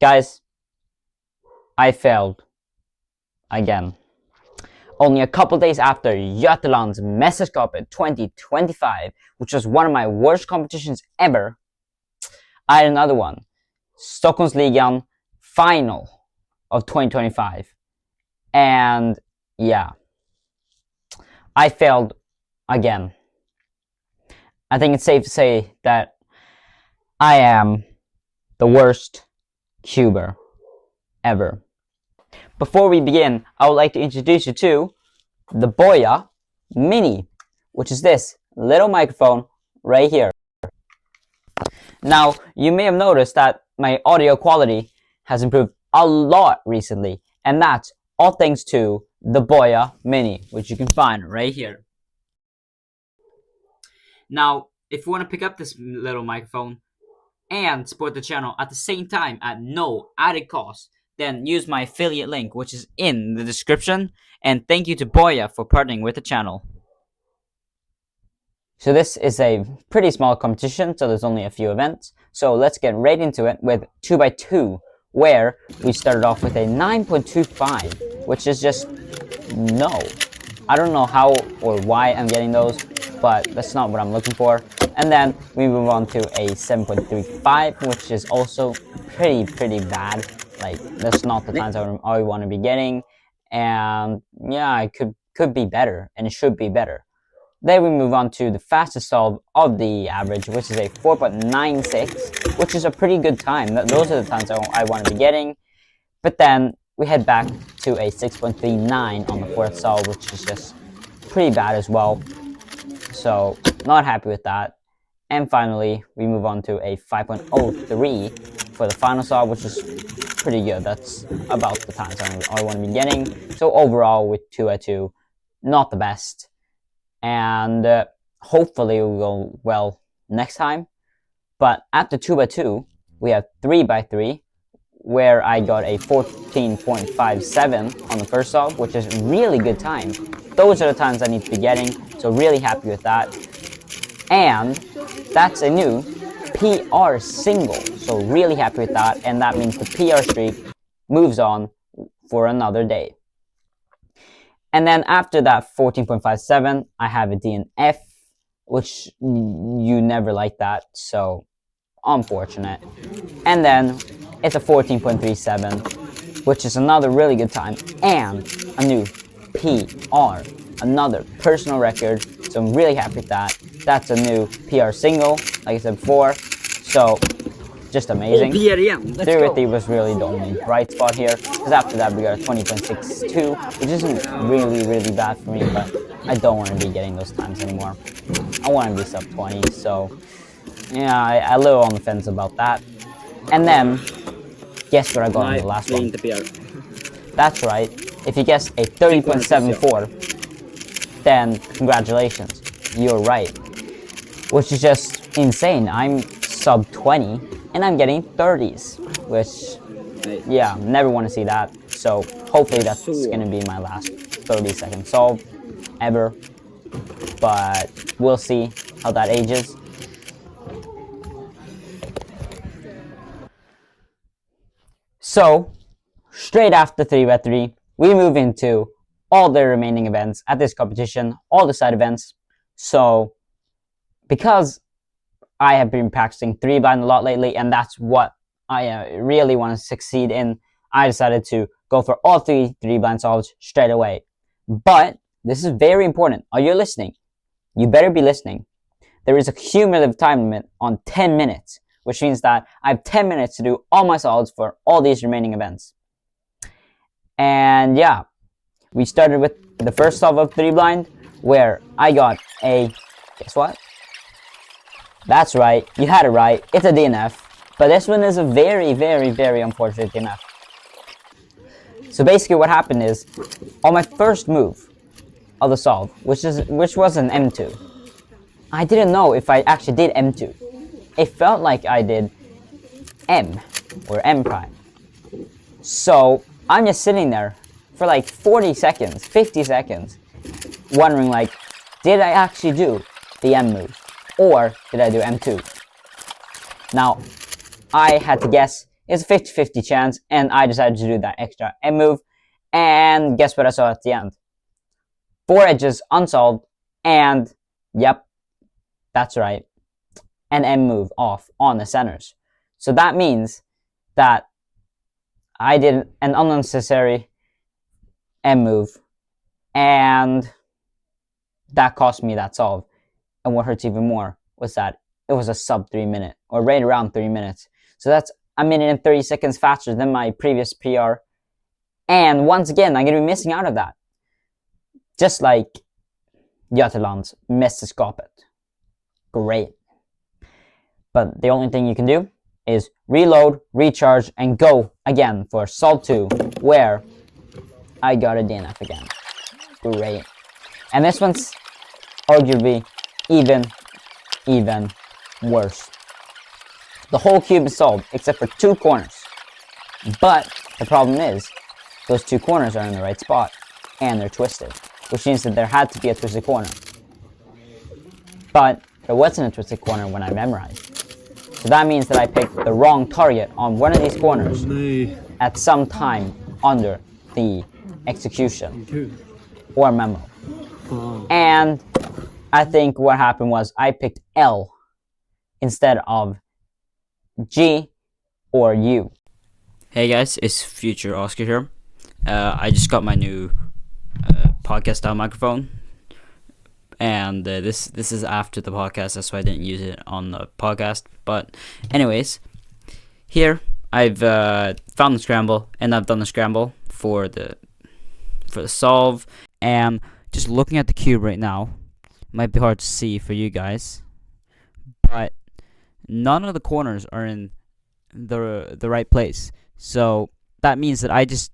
Guys, I failed again. Only a couple days after Götalands Mästerskapet 2025, which was one of my worst competitions ever, I had another one. Stockholmsligan final of 2025. And yeah, I failed again. I think it's safe to say that I am the worst cuber ever. Before we begin, I would like to introduce you to the MoYu Mini, which is this little microphone right here. Now, you may have noticed that my audio quality has improved a lot recently, and that's all thanks to the MoYu Mini, which you can find right here. Now, if you want to pick up this little microphone and support the channel at the same time at no added cost, then use my affiliate link, which is in the description. And thank you to MoYu for partnering with the channel. So this is a pretty small competition, so there's only a few events. So let's get right into it with 2x2, where we started off with a 9.25, which is just no. I don't know how or why I'm getting those, but that's not what I'm looking for. And then we move on to a 7.35, which is also pretty bad. Like, that's not the times I want to be getting. And yeah, it could be better, and it should be better. Then we move on to the fastest solve of the average, which is a 4.96, which is a pretty good time. Those are the times I want to be getting. But then we head back to a 6.39 on the fourth solve, which is just pretty bad as well. So, not happy with that. And finally, we move on to a 5.03 for the final solve, which is pretty good. That's about the times I want to be getting. So overall, with 2x2, not the best. And hopefully it will go well next time. But after 2x2, we have 3x3, where I got a 14.57 on the first solve, which is a really good time. Those are the times I need to be getting, so really happy with that. And that's a new PR single, so really happy with that, and that means the PR streak moves on for another day. And then after that 14.57, I have a DNF, which you never like that, so unfortunate. And then it's a 14.37, which is another really good time, and a new PR, another personal record, so I'm really happy with that. That's a new PR single, like I said before, so just amazing. 3 was really the only bright spot here, because after that we got a 20.62, which isn't really bad for me, but I don't want to be getting those times anymore. I want to be sub 20, so yeah, I'm a little on the fence about that. And then, guess what I got on the last one? That's right, if you guessed a 30.74, then congratulations, you're right. Which is just insane. I'm sub 20 and I'm getting 30s, which, yeah, never want to see that. So hopefully that's going to be my last 30-second solve ever, but we'll see how that ages. So straight after 3x3, we move into all the remaining events at this competition, all the side events. So because I have been practicing 3-blind a lot lately, and that's what I really want to succeed in, I decided to go for all 3-blind solves straight away. But this is very important. Are you listening? You better be listening. There is a cumulative time limit on 10 minutes, which means that I have 10 minutes to do all my solves for all these remaining events. And yeah, we started with the first solve of 3-blind, where I got a, guess what? That's right, you had it right, it's a DNF, but this one is a very unfortunate DNF. So basically what happened is, on my first move of the solve, which was an M2, I didn't know if I actually did M2. It felt like I did M, or M prime. So I'm just sitting there for like 40 seconds, 50 seconds, wondering like, did I actually do the M move? Or did I do M2? Now, I had to guess It's a 50-50 chance, and I decided to do that extra M move. And guess what I saw at the end? 4 edges unsolved, and yep, that's right, an M move off on the centers. So that means that I did an unnecessary M move, and that cost me that solve. And what hurts even more was that it was a sub 3 minute, or right around 3 minutes. So that's a minute and 30 seconds faster than my previous PR. And once again, I'm going to be missing out of that. Just like Götaland's mästerskapet. Great. But the only thing you can do is reload, recharge, and go again for solve 2, where I got a DNF again. Great. And this one's arguably even worse. The whole cube is solved except for 2 corners. But the problem is, those 2 corners are in the right spot, and they're twisted, which means that there had to be a twisted corner. But there wasn't a twisted corner when I memorized. So that means that I picked the wrong target on one of these corners at some time under the execution or memo. And I think what happened was I picked L instead of G or U. Hey guys, it's Future Oscar here. I just got my new podcast style microphone, and this is after the podcast. That's why I didn't use it on the podcast. But anyways, here I've found the scramble, and I've done the scramble for the solve. And just looking at the cube right now, might be hard to see for you guys, but none of the corners are in the right place. So that means that I just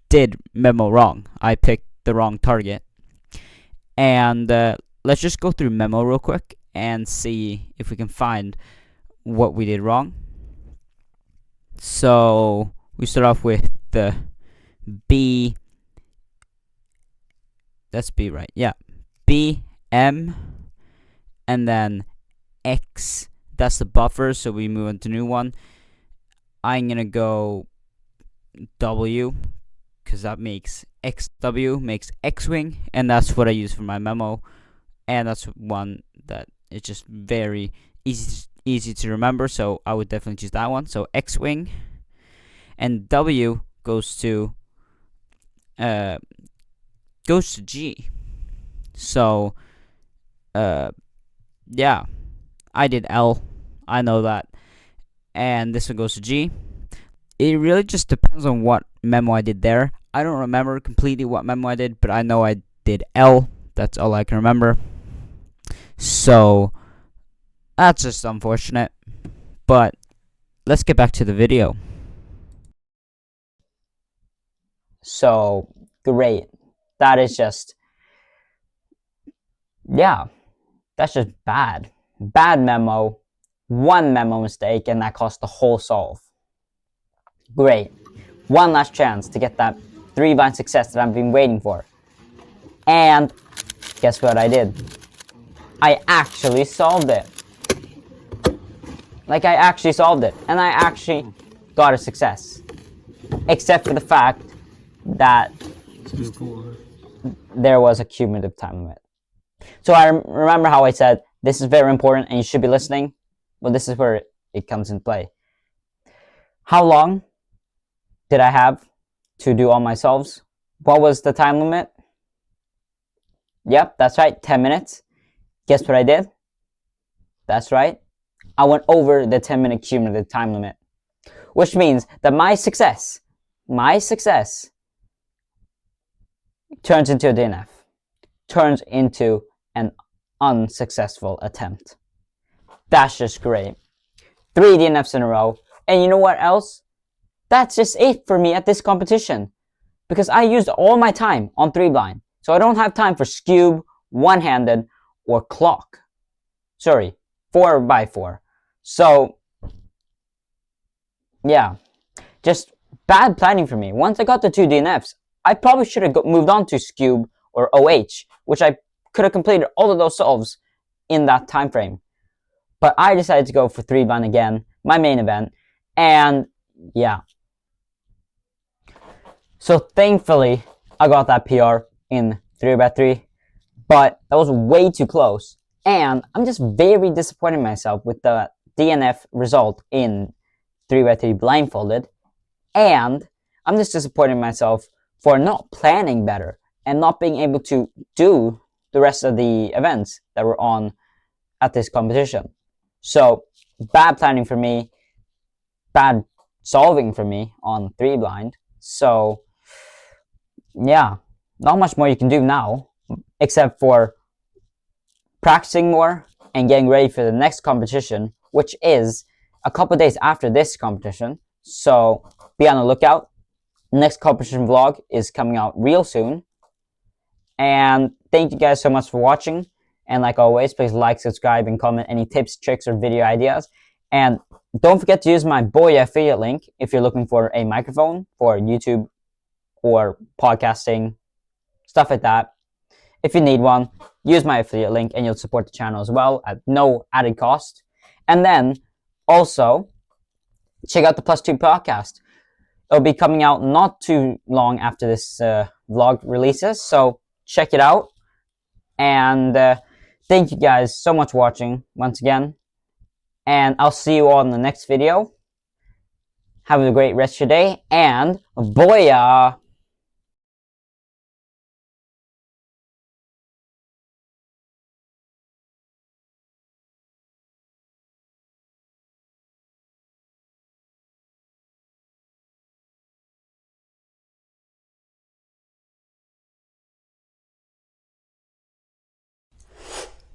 did memo wrong. I picked the wrong target. And let's just go through memo real quick and see if we can find what we did wrong. So we start off with the B. That's B, right? Yeah. B, M, and then X. That's the buffer, so we move on to new one. I'm gonna go W, because that makes XW, makes X-Wing, and that's what I use for my memo. And that's one that is just very easy to remember, so I would definitely choose that one. So X-Wing, and W goes to G. So yeah, I did L, I know that, and this one goes to G. It really just depends on what memo I did there. I don't remember completely what memo I did, but I know I did L. That's all I can remember. So that's just unfortunate. But let's get back to the video. So great. That is just, yeah, that's just bad. Bad memo, 1 memo mistake, and that cost the whole solve. Great. One last chance to get that 3-blind success that I've been waiting for. And guess what I did? I actually solved it. Like, I actually solved it. And I actually got a success. Except for the fact that there was a cumulative time limit. So I remember how I said, this is very important and you should be listening. Well, this is where it comes into play. How long did I have to do all my solves? What was the time limit? Yep, that's right, 10 minutes. Guess what I did? That's right, I went over the 10-minute cumulative time limit. Which means that my success turns into a DNF. Turns into an unsuccessful attempt. That's just great. 3 DNFs in a row. And you know what else? That's just it for me at this competition. Because I used all my time on 3-blind. So I don't have time for Skewb, one-handed, or clock. Sorry, 4x4. So, yeah. Just bad planning for me. Once I got the 2 DNFs, I probably should have moved on to Skewb or OH, which I could have completed all of those solves in that time frame. But I decided to go for 3-blind again, my main event. And yeah. So thankfully, I got that PR in 3x3, but that was way too close. And I'm just very disappointed in myself with the DNF result in 3x3 blindfolded. And I'm just disappointed in myself for not planning better and not being able to do the rest of the events that were on at this competition. So, bad planning for me, bad solving for me on 3 blind. So, yeah, not much more you can do now, except for practicing more and getting ready for the next competition, which is a couple days after this competition. So, be on the lookout. Next competition vlog is coming out real soon. And thank you guys so much for watching. And like always, please like, subscribe, and comment any tips, tricks, or video ideas. And don't forget to use my MoYu affiliate link if you're looking for a microphone for YouTube or podcasting, stuff like that. If you need one, use my affiliate link and you'll support the channel as well at no added cost. And then also check out the Plus2 podcast. It'll be coming out not too long after this vlog releases, so check it out. And thank you guys so much for watching once again. And I'll see you all in the next video. Have a great rest of your day, and booyah!